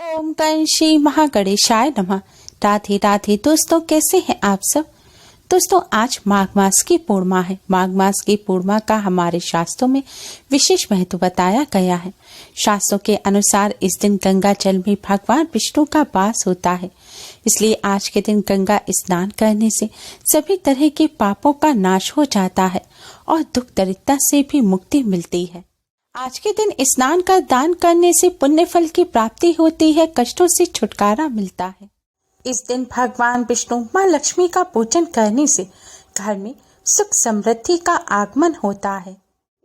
ओम गण श्री महागणेशाय नमः। राधे राधे दोस्तों, कैसे हैं आप सब। दोस्तों, आज माघ मास की पूर्णिमा है। माघ मास की पूर्णिमा का हमारे शास्त्रों में विशेष महत्व बताया गया है। शास्त्रों के अनुसार इस दिन गंगा जल में भगवान विष्णु का वास होता है। इसलिए आज के दिन गंगा स्नान करने से सभी तरह के पापों का नाश हो जाता है और दुख दरिद्रता से भी मुक्ति मिलती है। आज के दिन स्नान का दान करने से पुण्य फल की प्राप्ति होती है, कष्टों से छुटकारा मिलता है। इस दिन भगवान विष्णु माँ लक्ष्मी का पूजन करने से घर में सुख समृद्धि का आगमन होता है।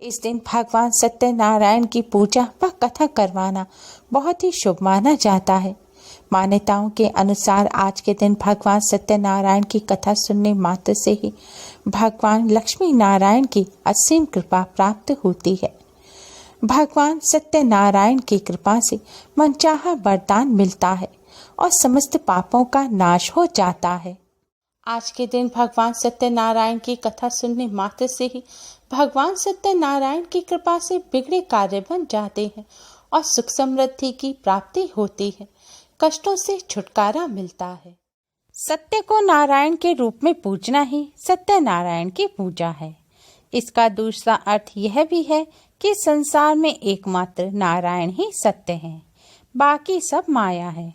इस दिन भगवान सत्यनारायण की पूजा व कथा करवाना बहुत ही शुभ माना जाता है। मान्यताओं के अनुसार आज के दिन भगवान सत्यनारायण की कथा सुनने मात्र से ही भगवान लक्ष्मी नारायण की असीम कृपा प्राप्त होती है। भगवान सत्यनारायण की कृपा से मनचाहा वरदान मिलता है और समस्त पापों का नाश हो जाता है। आज के दिन भगवान सत्यनारायण की कथा सुनने मात्र से ही भगवान सत्यनारायण की कृपा से बिगड़े कार्य बन जाते हैं और सुख समृद्धि की प्राप्ति होती है, कष्टों से छुटकारा मिलता है। सत्य को नारायण के रूप में पूजना ही सत्यनारायण की पूजा है। इसका दूसरा अर्थ यह भी है कि संसार में एकमात्र नारायण ही सत्य है, बाकी सब माया है।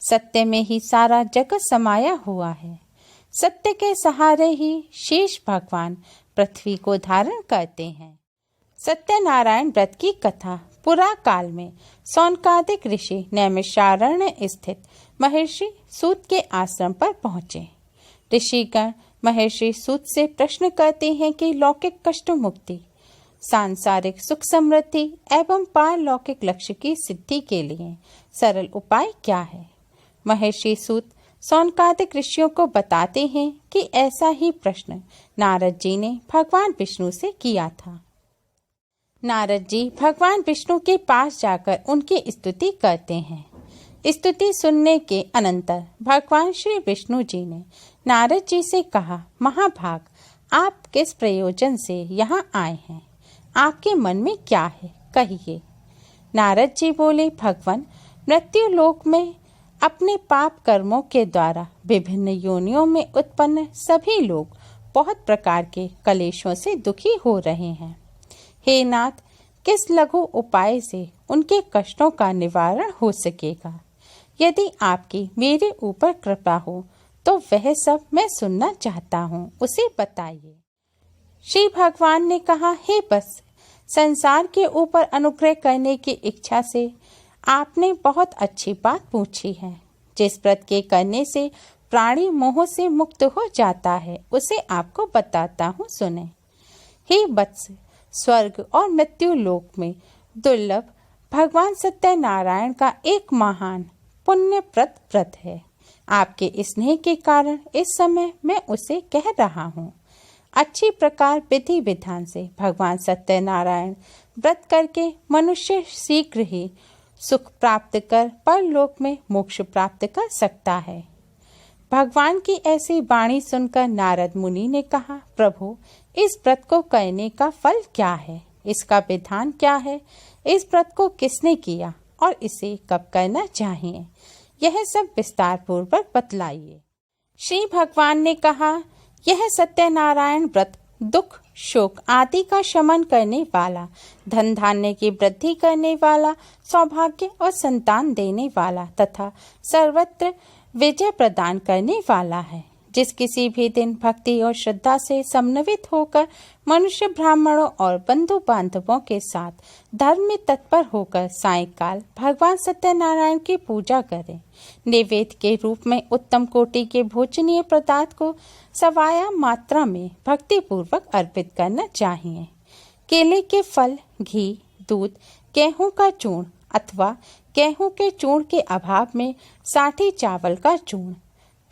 सत्य में ही सारा जगत समाया हुआ है। सत्य के सहारे ही शेष भगवान पृथ्वी को धारण करते हैं। सत्यनारायण व्रत की कथा पुरा काल में सौनकादिक ऋषि नैमिषारण्य स्थित महर्षि सूत के आश्रम पर पहुँचे। ऋषिगण महर्षि सूत से प्रश्न करते हैं कि लौकिक कष्ट मुक्ति, सांसारिक सुख समृद्धि एवं पारलौकिक लक्ष्य की सिद्धि के लिए सरल उपाय क्या है। महर्षि सूत सौनकादिक ऋषियों को बताते हैं कि ऐसा ही प्रश्न नारद जी ने भगवान विष्णु से किया था। नारद जी भगवान विष्णु के पास जाकर उनकी स्तुति करते हैं। स्तुति सुनने के अनंतर भगवान श्री विष्णु जी ने नारद जी से कहा, महाभाग, आप किस प्रयोजन से यहाँ आए हैं? आपके मन में क्या है, कहिए। नारद जी बोले, भगवान, मृत्यु लोक में अपने पाप कर्मों के द्वारा विभिन्न योनियों में उत्पन्न सभी लोग बहुत प्रकार के कलेशों से दुखी हो रहे हैं। हे नाथ, किस लघु उपाय से उनके कष्टों का निवारण हो सकेगा? यदि आपकी मेरे ऊपर कृपा हो तो वह सब मैं सुनना चाहता हूँ, उसे बताइए। श्री भगवान ने कहा, हे बस, संसार के ऊपर अनुग्रह करने की इच्छा से आपने बहुत अच्छी बात पूछी है। जिस व्रत के करने से प्राणी मोह से मुक्त हो जाता है, उसे आपको बताता हूँ, सुने। हे वत्स, स्वर्ग और मृत्यु लोक में दुर्लभ भगवान सत्यनारायण का एक महान पुण्यप्रद व्रत है। आपके स्नेह के कारण इस समय मैं उसे कह रहा हूँ। अच्छी प्रकार विधि विधान से भगवान सत्यनारायण व्रत करके मनुष्य शीघ्र ही सुख प्राप्त कर परलोक में मोक्ष प्राप्त कर सकता है। भगवान की ऐसी वाणी सुनकर नारद मुनि ने कहा, प्रभु, इस व्रत को करने का फल क्या है? इसका विधान क्या है? इस व्रत को किसने किया और इसे कब करना चाहिए? यह सब विस्तार पूर्वक बतलाइए। श्री भगवान ने कहा, यह सत्यनारायण व्रत दुख, शोक आदि का शमन करने वाला, धन धान्य की वृद्धि करने वाला, सौभाग्य और संतान देने वाला तथा सर्वत्र विजय प्रदान करने वाला है। जिस किसी भी दिन भक्ति और श्रद्धा से समन्वित होकर मनुष्य ब्राह्मणों और बंधु बांधवों के साथ धर्म में तत्पर होकर सायंकाल भगवान सत्यनारायण की पूजा करें। नैवेद्य के रूप में उत्तम कोटि के भोजनीय पदार्थ को सवाया मात्रा में भक्ति पूर्वक अर्पित करना चाहिए। केले के फल, घी, दूध, गेहूं का चूर्ण अथवा गेहूं के चूर्ण के अभाव में साठी चावल का चूर्ण,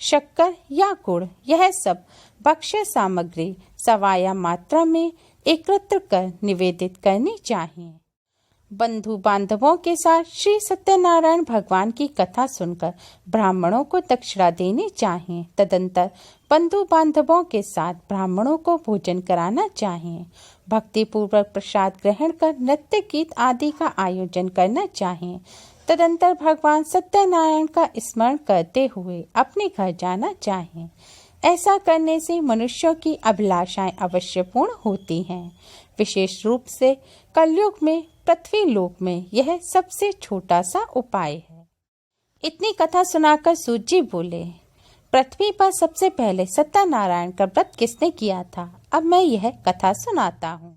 शक्कर या गुड़, यह सब भक्ष्य सामग्री सवाया मात्रा में एकत्र कर निवेदित करनी चाहिए। बंधु बांधवों के साथ श्री सत्यनारायण भगवान की कथा सुनकर ब्राह्मणों को दक्षिणा देनी चाहिए। तदंतर बंधु बांधवों के साथ ब्राह्मणों को भोजन कराना चाहिए। भक्ति पूर्वक प्रसाद ग्रहण कर नृत्य गीत आदि का आयोजन करना चाहिए तदंतर भगवान सत्यनारायण का स्मरण करते हुए अपने घर जाना चाहें। ऐसा करने से मनुष्यों की अभिलाषाएं अवश्य पूर्ण होती हैं। विशेष रूप से कलयुग में पृथ्वी लोक में यह सबसे छोटा सा उपाय है। इतनी कथा सुनाकर सूत जी बोले, पृथ्वी पर सबसे पहले सत्यनारायण का व्रत किसने किया था? अब मैं यह कथा सुनाता हूँ।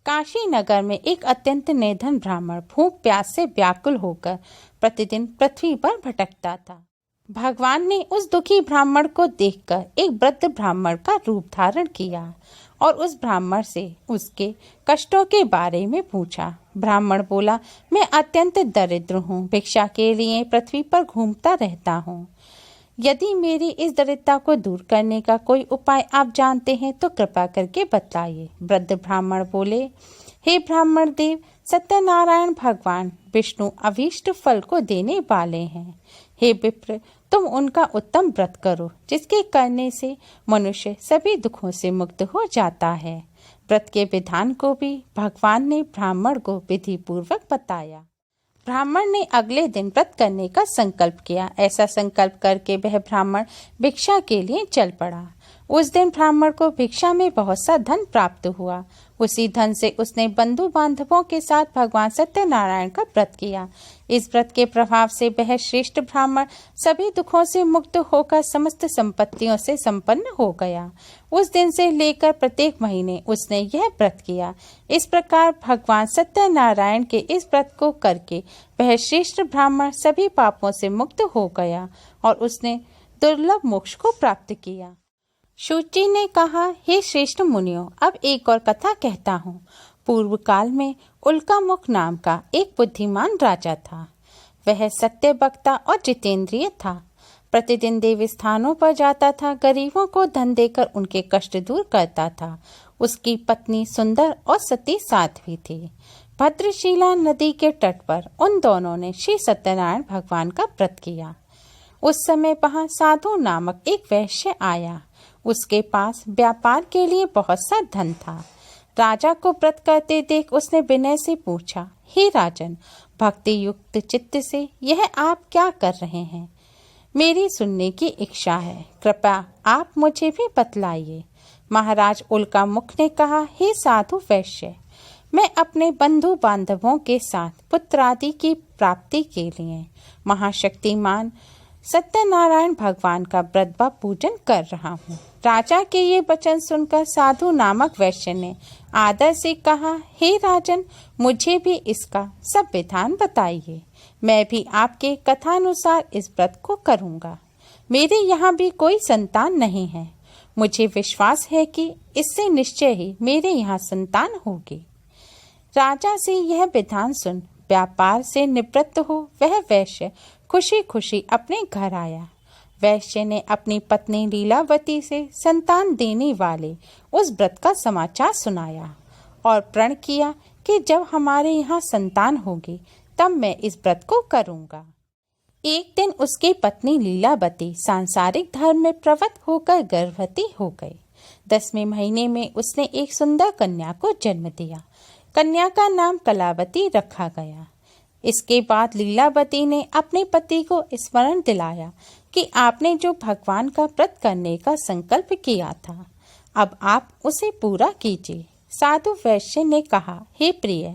काशी नगर में एक अत्यंत निर्धन ब्राह्मण भूख प्यास से व्याकुल होकर प्रतिदिन पृथ्वी पर भटकता था। भगवान ने उस दुखी ब्राह्मण को देखकर एक वृद्ध ब्राह्मण का रूप धारण किया और उस ब्राह्मण से उसके कष्टों के बारे में पूछा। ब्राह्मण बोला, मैं अत्यंत दरिद्र हूँ, भिक्षा के लिए पृथ्वी पर घूमता रहता हूँ। यदि मेरी इस दरिद्रता को दूर करने का कोई उपाय आप जानते हैं तो कृपा करके बताइए। वृद्ध ब्राह्मण बोले, हे ब्राह्मण देव, सत्यनारायण भगवान विष्णु अभीष्ट फल को देने वाले हैं। हे विप्र, तुम उनका उत्तम व्रत करो, जिसके करने से मनुष्य सभी दुखों से मुक्त हो जाता है। व्रत के विधान को भी भगवान ने ब्राह्मण को विधि पूर्वक बताया। ब्राह्मण ने अगले दिन व्रत करने का संकल्प किया। ऐसा संकल्प करके वह ब्राह्मण भिक्षा के लिए चल पड़ा। उस दिन ब्राह्मण को भिक्षा में बहुत सा धन प्राप्त हुआ। उसी धन से उसने बंधु बांधवों के साथ भगवान सत्यनारायण का व्रत किया। इस व्रत के प्रभाव से वह श्रेष्ठ ब्राह्मण सभी दुखों से मुक्त होकर समस्त संपत्तियों से संपन्न हो गया। उस दिन से लेकर प्रत्येक महीने उसने यह व्रत किया। इस प्रकार भगवान सत्यनारायण के इस व्रत को करके वह श्रेष्ठ ब्राह्मण सभी पापों से मुक्त हो गया और उसने दुर्लभ मोक्ष को प्राप्त किया। सूत जी ने कहा, हे श्रेष्ठ मुनियों, अब एक और कथा कहता हूँ। पूर्व काल में उल्कामुख नाम का एक बुद्धिमान राजा था। वह सत्य वक्ता और जितेंद्रिय था। प्रतिदिन देव स्थानों पर जाता था, गरीबों को धन देकर उनके कष्ट दूर करता था। उसकी पत्नी सुंदर और सती साध्वी थी। भद्रशिला नदी के तट पर उन दोनों ने श्री सत्यनारायण भगवान का व्रत किया। उस समय वहाँ साधु नामक एक वैश्य आया। उसके पास व्यापार के लिए बहुत सा धन था। राजा को व्रत करते देख उसने विनय से पूछा, हे राजन, भक्ति युक्त चित्त से यह आप क्या कर रहे हैं? मेरी सुनने की इच्छा है, कृपया आप मुझे भी बतलाइए। महाराज उल्कामुख ने कहा, हे साधु वैश्य, मैं अपने बंधु बांधवों के साथ पुत्रादि की प्राप्ति के लिए महाशक्तिमान सत्यनारायण भगवान का व्रत व पूजन कर रहा हूँ। राजा के ये वचन सुनकर साधु नामक वैश्य ने आदर से कहा, हे राजन, मुझे भी इसका सब विधान बताइए। मैं भी आपके कथानुसार इस व्रत को करूँगा। मेरे यहाँ भी कोई संतान नहीं है। मुझे विश्वास है कि इससे निश्चय ही मेरे यहाँ संतान होगी। राजा से यह विधान सुन व्यापार से निवृत्त हो वह वैश्य खुशी खुशी अपने घर आया। वैश्य ने अपनी पत्नी लीलावती से संतान देने वाले उस व्रत का समाचार सुनाया और प्रण किया कि जब हमारे यहाँ संतान होगी तब मैं इस व्रत को करूँगा। एक दिन उसकी पत्नी लीलावती सांसारिक धर्म में प्रवृत्त होकर गर्भवती हो गई। 10वें महीने में उसने एक सुंदर कन्या को जन्म दिया। कन्या का नाम कलावती रखा गया। इसके बाद लीलावती ने अपने पति को स्मरण दिलाया कि आपने जो भगवान का व्रत करने का संकल्प किया था, अब आप उसे पूरा कीजिए। साधु वैश्य ने कहा, हे प्रिय,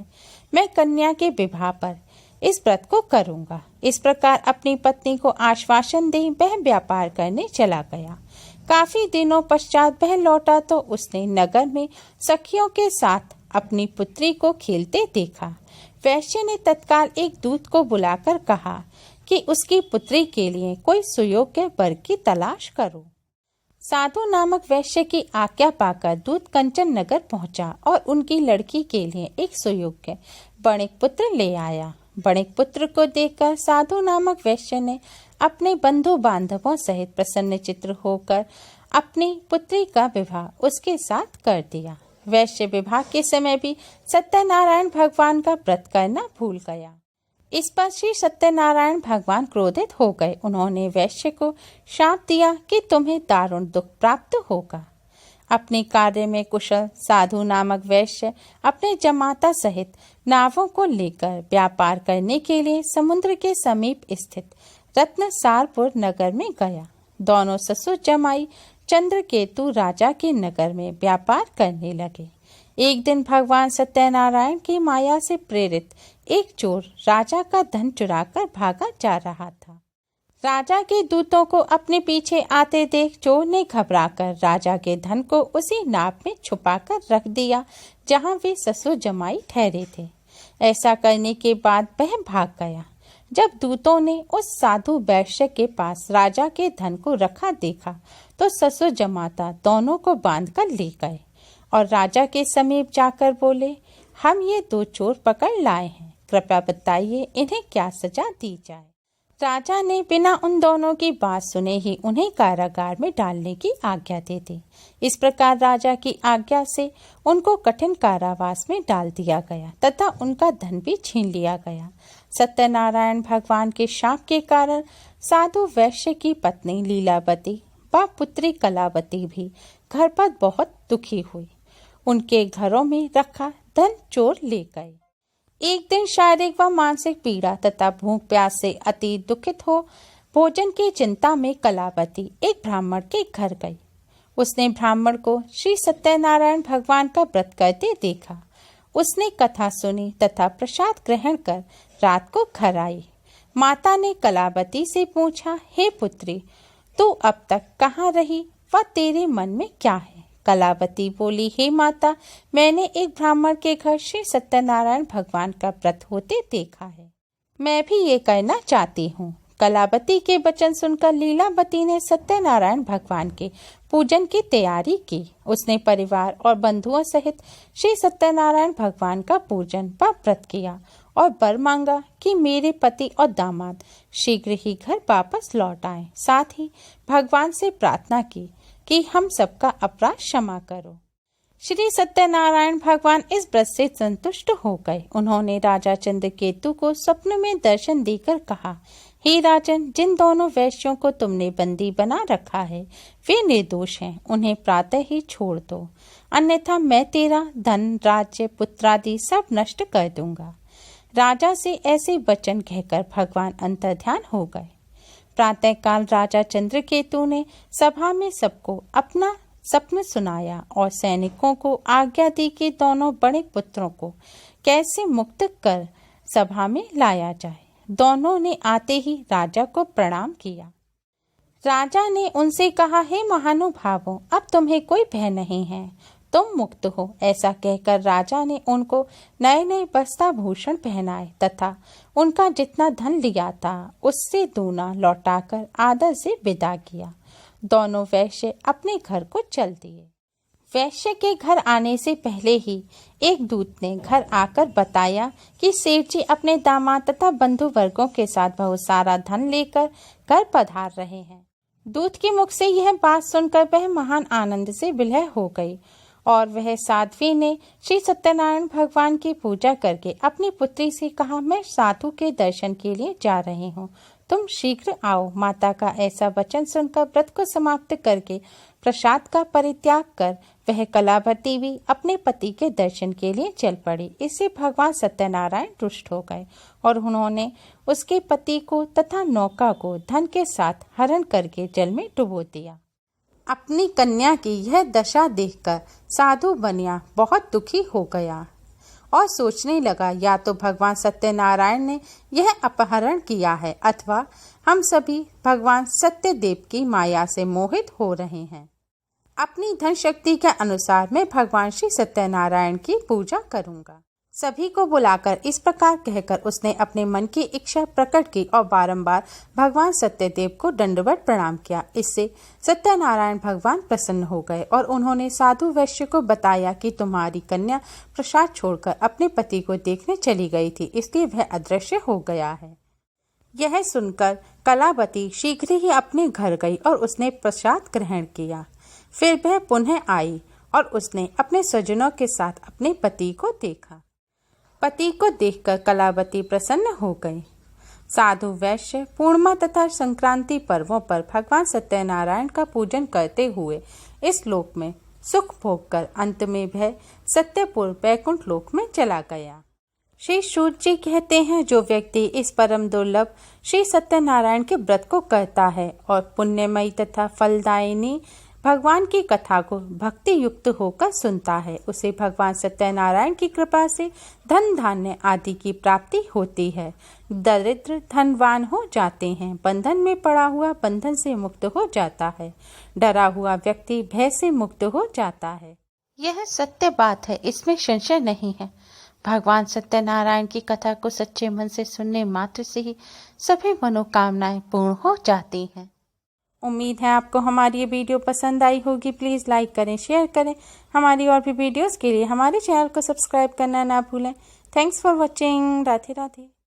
मैं कन्या के विवाह पर इस व्रत को करूंगा। इस प्रकार अपनी पत्नी को आश्वासन दे वह व्यापार करने चला गया। काफी दिनों पश्चात वह लौटा तो उसने नगर में सखियों के साथ अपनी पुत्री को खेलते देखा। वैश्य ने तत्काल एक दूत को बुलाकर कहा कि उसकी पुत्री के लिए कोई सुयोग्य वर की तलाश करो। साधु नामक वैश्य की आज्ञा पाकर दूत कंचन नगर पहुंचा और उनकी लड़की के लिए एक सुयोग्य बणिक पुत्र ले आया। बणिक पुत्र को देखकर साधु नामक वैश्य ने अपने बंधु बांधवों सहित प्रसन्न चित्र होकर अपनी पुत्री का विवाह उसके साथ कर दिया। वैश्य विवाह के समय भी सत्यनारायण भगवान का व्रत करना भूल गया। इस पर श्री सत्यनारायण भगवान क्रोधित हो गए। उन्होंने वैश्य को शाप दिया कि तुम्हें दारुण दुख प्राप्त होगा। अपने कार्य में कुशल साधु नामक वैश्य अपने जमाता सहित नावों को लेकर व्यापार करने के लिए समुद्र के समीप स्थित रत्नसारपुर नगर में गया। दोनों ससुर जमाई चंद्रकेतु राजा के नगर में व्यापार करने लगे। एक दिन भगवान सत्यनारायण की माया से प्रेरित एक चोर राजा का धन चुराकर भागा जा रहा था। राजा के दूतों को अपने पीछे आते देख चोर ने घबराकर राजा के धन को उसी नाव में छुपाकर रख दिया जहां वे ससुर जमाई ठहरे थे। ऐसा करने के बाद वह भाग गया। जब दूतों ने उस साधु वैश्य के पास राजा के धन को रखा देखा तो ससुर जमाता दोनों को बांधकर ले गए और राजा के समीप जाकर बोले, हम ये दो चोर पकड़ लाए हैं, कृपया बताइए इन्हें क्या सजा दी जाए। राजा ने बिना उन दोनों की बात सुने ही उन्हें कारागार में डालने की आज्ञा दे दी। इस प्रकार राजा की आज्ञा से उनको कठिन कारावास में डाल दिया गया तथा उनका धन भी छीन लिया गया। सत्यनारायण भगवान के शाप के कारण साधु वैश्य की पत्नी लीलावती व पुत्री कलावती भी घर पर बहुत दुखी हुई। उनके घरों में रखा धन चोर ले गए। एक दिन शारीरिक व मानसिक पीड़ा तथा भूख प्यास से अति दुखित हो भोजन की चिंता में कलावती एक ब्राह्मण के घर गई। उसने ब्राह्मण को श्री सत्यनारायण भगवान का व्रत करते देखा। उसने कथा सुनी तथा प्रसाद ग्रहण कर रात को घर आई। माता ने कलावती से पूछा, हे पुत्री, तू अब तक कहाँ रही व तेरे मन में क्या है? कलावती बोली, हे माता, मैंने एक ब्राह्मण के घर श्री सत्यनारायण भगवान का व्रत होते देखा है। मैं भी ये करना चाहती हूँ। कलावती के वचन सुनकर लीलावती ने सत्यनारायण भगवान के पूजन की तैयारी की। उसने परिवार और बंधुओं सहित श्री सत्यनारायण भगवान का पूजन व व्रत किया और वर मांगा कि मेरे पति और दामाद शीघ्र ही घर वापस लौट आए। साथ ही भगवान से प्रार्थना की कि हम सबका अपराध क्षमा करो। श्री सत्यनारायण भगवान इस व्रत से संतुष्ट हो गए। उन्होंने राजा चंद्रकेतु को स्वप्न में दर्शन देकर कहा, हे राजन, जिन दोनों वैश्यों को तुमने बंदी बना रखा है वे निर्दोष हैं, उन्हें प्रातः ही छोड़ दो, अन्यथा मैं तेरा धन, राज्य, पुत्रादि सब नष्ट कर दूंगा। राजा से ऐसे वचन कहकर भगवान अंतर्ध्यान हो गए। प्रातःकाल राजा चंद्रकेतु ने सभा में सबको अपना स्वप्न सुनाया और सैनिकों को आज्ञा दी कि दोनों बड़े पुत्रों को कैसे मुक्त कर सभा में लाया जाए। दोनों ने आते ही राजा को प्रणाम किया। राजा ने उनसे कहा, हे महानुभावों, अब तुम्हें कोई भय नहीं है, तुम मुक्त हो। ऐसा कहकर राजा ने उनको नए नए वस्त्राभूषण पहनाए तथा उनका जितना धन लिया था उससे दूना लौटाकर आदर से विदा किया। दोनों वैश्य अपने घर को चल दिए। वैश्य के घर आने से पहले ही एक दूत ने घर आकर बताया कि सेठ जी अपने दामाद तथा बंधु वर्गों के साथ बहुत सारा धन लेकर घर पधार रहे हैं। दूत के मुख से यह बात सुनकर वह महान आनंद से विलय हो गई और वह साध्वी ने श्री सत्यनारायण भगवान की पूजा करके अपनी पुत्री से कहा, मैं साधु के दर्शन के लिए जा रही हूँ, तुम शीघ्र आओ। माता का ऐसा वचन सुनकर व्रत को समाप्त करके प्रसाद का परित्याग कर वह कलावती भी अपने पति के दर्शन के लिए चल पड़ी। इससे भगवान सत्यनारायण रुष्ट हो गए और उन्होंने उसके पति को तथा नौका को धन के साथ हरण करके जल में डुबो दिया। अपनी कन्या की यह दशा देखकर साधु बनिया बहुत दुखी हो गया और सोचने लगा, या तो भगवान सत्यनारायण ने यह अपहरण किया है अथवा हम सभी भगवान सत्यदेव की माया से मोहित हो रहे हैं। अपनी धन शक्ति के अनुसार मैं भगवान श्री सत्यनारायण की पूजा करूंगा। सभी को बुलाकर इस प्रकार कहकर उसने अपने मन की इच्छा प्रकट की और बारंबार भगवान सत्यदेव को दंडवत प्रणाम किया। इससे सत्यनारायण भगवान प्रसन्न हो गए और उन्होंने साधु वैश्य को बताया कि तुम्हारी कन्या प्रसाद छोड़कर अपने पति को देखने चली गई थी, इसलिए वह अदृश्य हो गया है। यह सुनकर कलावती शीघ्र ही अपने घर गई और उसने प्रसाद ग्रहण किया। फिर वह पुनः आई और उसने अपने स्वजनों के साथ अपने पति को देखा। पति को देखकर कलावती प्रसन्न हो गई। साधु वैश्य पूर्णिमा तथा संक्रांति पर्वों पर भगवान सत्यनारायण का पूजन करते हुए इस लोक में सुख भोग कर अंत में वह सत्यपुर वैकुंठ लोक में चला गया। श्री सूत जी कहते हैं, जो व्यक्ति इस परम दुर्लभ श्री सत्यनारायण के व्रत को करता है और पुण्यमयी तथा फलदायिनी भगवान की कथा को भक्ति युक्त होकर सुनता है, उसे भगवान सत्यनारायण की कृपा से धन धान्य आदि की प्राप्ति होती है। दरिद्र धनवान हो जाते हैं, बंधन में पड़ा हुआ बंधन से मुक्त हो जाता है, डरा हुआ व्यक्ति भय से मुक्त हो जाता है। यह सत्य बात है, इसमें संशय नहीं है। भगवान सत्यनारायण की कथा को सच्चे मन से सुनने मात्र से ही सभी मनोकामनाएं पूर्ण हो जाती हैं। उम्मीद है आपको हमारी ये वीडियो पसंद आई होगी। प्लीज़ लाइक करें, शेयर करें। हमारी और भी वीडियोस के लिए हमारे चैनल को सब्सक्राइब करना ना भूलें। Thanks for watching. Radhe Radhe.